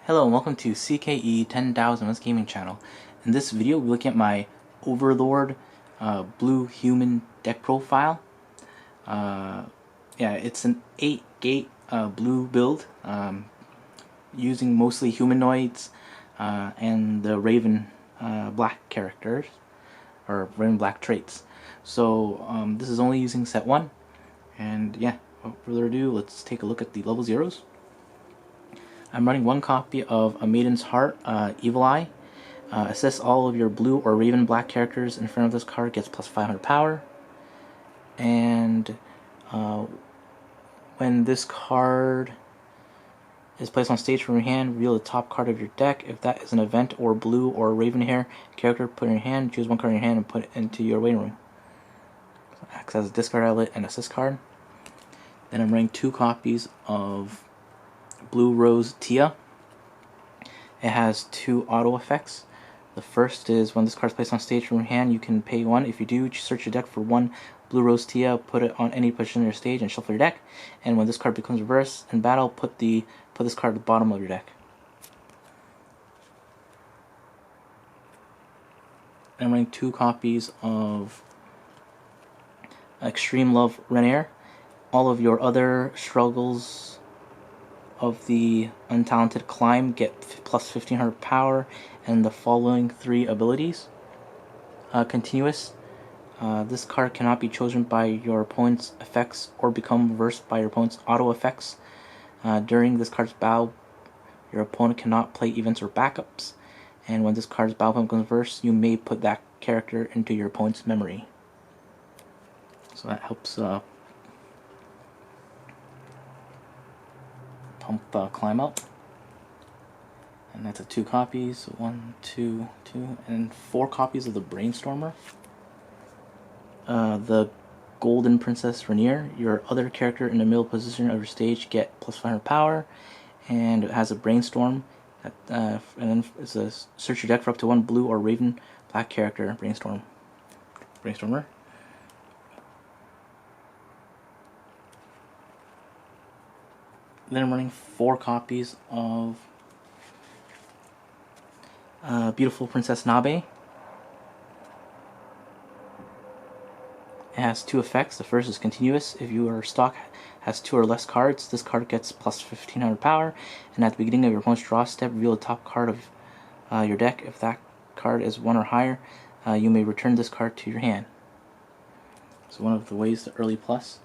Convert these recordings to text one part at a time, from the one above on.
Hello and welcome to CKE 10,000 Gaming Channel. In this video we're looking at my Overlord blue human deck profile. Yeah, it's an 8-gate blue build using mostly humanoids and the Raven black characters, or Raven black traits. So this is only using set 1, and yeah, without further ado, let's take a look at the level 0s. I'm running one copy of A Maiden's Heart, Evil Eye. Assess all of your blue or raven black characters in front of this card gets plus 500 power. And when this card is placed on stage from your hand, reveal the top card of your deck. If that is an event or blue or raven hair character, put it in your hand. Choose one card in your hand and put it into your waiting room. So it acts as a discard outlet and assist card. Then I'm running two copies of Blue Rose Tia. It has two auto effects. The first is when this card is placed on stage from your hand, you can pay 1. If you do, search your deck for one Blue Rose Tia, put it on any position on your stage, and shuffle your deck. And when this card becomes reversed in battle, put this card at the bottom of your deck. I'm running two copies of Extreme Love Renair. All of your other struggles of the Untalented Climb get plus 1500 power and the following 3 abilities. Continuous. This card cannot be chosen by your opponent's effects or become reversed by your opponent's auto effects. During this card's battle, your opponent cannot play events or backups. And when this card's battle becomes reversed, you may put that character into your opponent's memory. So that helps pump climb up. And that's 2 copies. So 1, 2, 2, and 4 copies of the Brainstormer. The Golden Princess Rainier. Your other character in the middle position of your stage get plus 500 power, and it has a Brainstorm. And then it's a search your deck for up to 1 blue or raven black character. Brainstormer. Then I'm running 4 copies of Beautiful Princess Nabe. It has 2 effects. The first is continuous. If your stock has 2 or less cards, this card gets plus 1500 power. And at the beginning of your opponent's draw step, reveal the top card of your deck. If that card is 1 or higher, you may return this card to your hand. So one of the ways to early plus.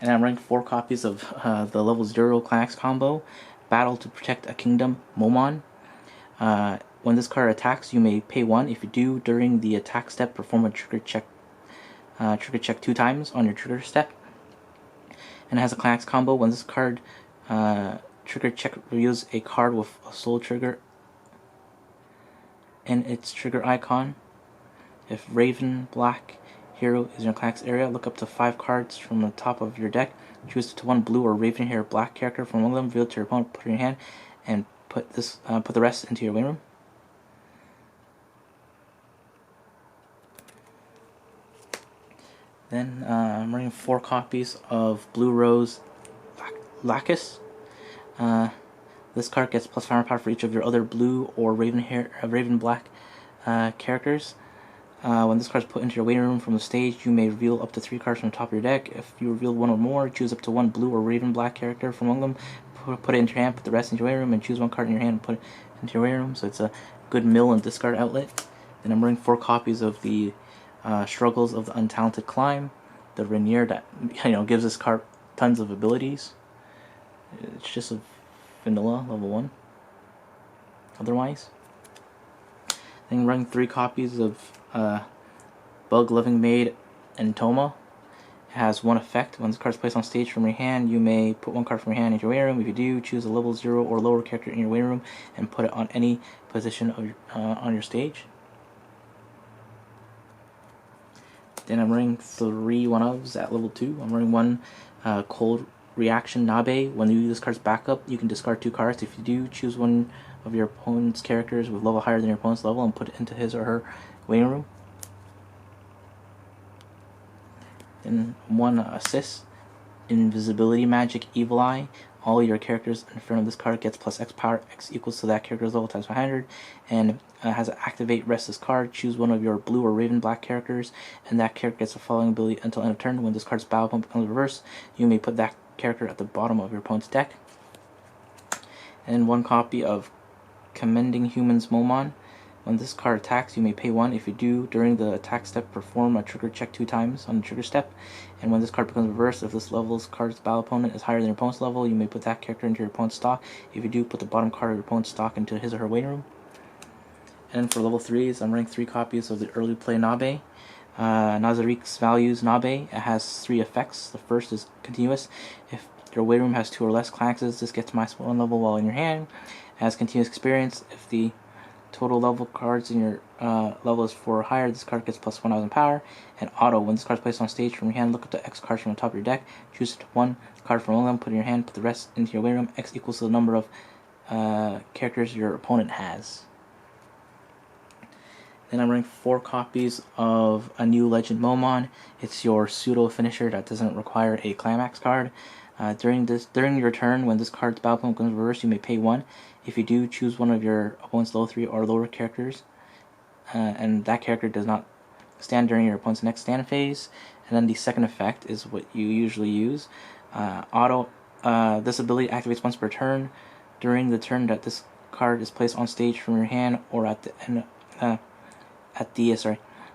And I'm running 4 copies of the level 0 Climax combo, Battle to Protect a Kingdom, Momon. When this card attacks, you may pay 1. If you do, during the attack step, perform a trigger check 2 times on your trigger step. And it has a Climax combo. When this card trigger check reveals a card with a soul trigger in its trigger icon. If Raven Black Hero is in your Climax area, look up to 5 cards from the top of your deck. Choose to 1 blue or raven hair black character from one of them, reveal it to your opponent, put it in your hand, and put the rest into your waiting room. Then I'm running 4 copies of Blue Rose Lacus. This card gets plus 500 power for each of your other blue or raven black characters. When this card is put into your waiting room from the stage, you may reveal up to 3 cards from the top of your deck. If you reveal 1 or more, choose up to 1 blue or raven black character from among them, put it into your hand, put the rest into your waiting room, and choose 1 card in your hand and put it into your waiting room. So it's a good mill and discard outlet. Then I'm running 4 copies of the Struggles of the Untalented Climb, the Rainier that gives this card tons of abilities. It's just a vanilla level 1. Otherwise, then I'm running 3 copies of Bug Loving Maid and Toma. It has 1 effect. When this card is placed on stage from your hand, you may put 1 card from your hand into your waiting room. If you do, choose a level 0 or lower character in your waiting room and put it on any position of your, on your stage. Then I'm running 3 1-ofs at level 2. I'm running 1 Cold Reaction Nabe. When you use this card's backup, you can discard 2 cards. If you do, choose 1 of your opponent's characters with level higher than your opponent's level and put it into his or her waiting room. Then 1 Assist Invisibility Magic Evil Eye. all your characters in front of this card gets plus X power. X equals to that character's level times 500, and has to activate rest this card. Choose one of your blue or raven black characters, and that character gets the following ability until end of turn. When this card's battle pump becomes reversed, you may put that character at the bottom of your opponent's deck. And 1 copy of Commending Humans Momon. When this card attacks, you may pay 1. If you do, during the attack step, perform a trigger check 2 times on the trigger step. And when this card becomes reversed, if this level's card's battle opponent is higher than your opponent's level, you may put that character into your opponent's stock. If you do, put the bottom card of your opponent's stock into his or her waiting room. And for level 3s, I'm running 3 copies of the early play Nabe. Nazarik's Values Nabe. It has 3 effects. The first is continuous. If your waiting room has 2 or less claxes, this gets -1 level while in your hand. It has continuous experience. If the total level cards in your level is 4 or higher, this card gets plus 1000 power. And auto, when this card is placed on stage from your hand, look up the X cards from the top of your deck, choose 1 card from one of them, put it in your hand, put the rest into your waiting room. X equals to the number of characters your opponent has. Then I'm running 4 copies of a new Legend Momon. It's your pseudo finisher that doesn't require a climax card. During your turn, when this card's battle pump comes reversed, you may pay 1. If you do, choose one of your opponent's level 3 or lower characters, and that character does not stand during your opponent's next stand phase. And then the second effect is what you usually use. Auto. This ability activates once per turn. During the turn that this card is placed on stage from your hand, or at the end.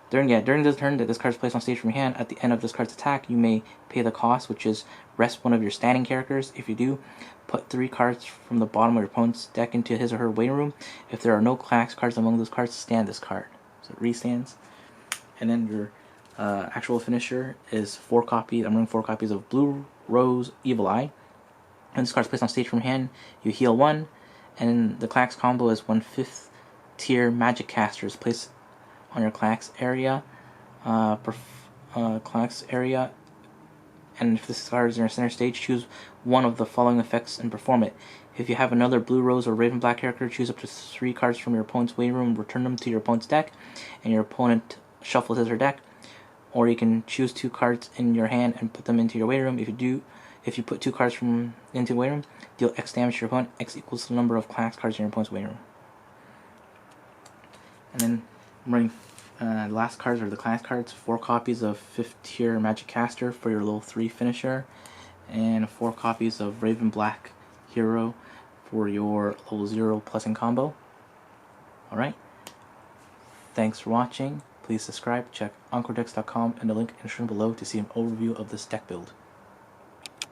During the turn that this card is placed on stage from your hand, at the end of this card's attack, you may pay the cost, which is rest one of your standing characters. If you do, put 3 cards from the bottom of your opponent's deck into his or her waiting room. If there are no clax cards among those cards, stand this card. So it restands. And then your actual finisher is 4 copies. I'm running 4 copies of Blue Rose Evil Eye. When this card is placed on stage from your hand, you heal 1. And the clax combo is 1 5th tier magic casters placed on your clax area, and if this card is in your center stage, choose one of the following effects and perform it. If you have another blue rose or raven black character, choose up to 3 cards from your opponent's waiting room, return them to your opponent's deck, and your opponent shuffles his or her deck. Or you can choose 2 cards in your hand and put them into your waiting room. If you put 2 cards into the waiting room, deal X damage to your opponent. X equals the number of class cards in your opponent's waiting room. And then I'm running the last cards are the class cards. 4 copies of 5th tier Magic Caster for your level 3 finisher, and 4 copies of Raven Black Hero for your level 0 plus in combo. Alright, thanks for watching. Please subscribe, check EncoreDecks.com and the link in the description below to see an overview of this deck build.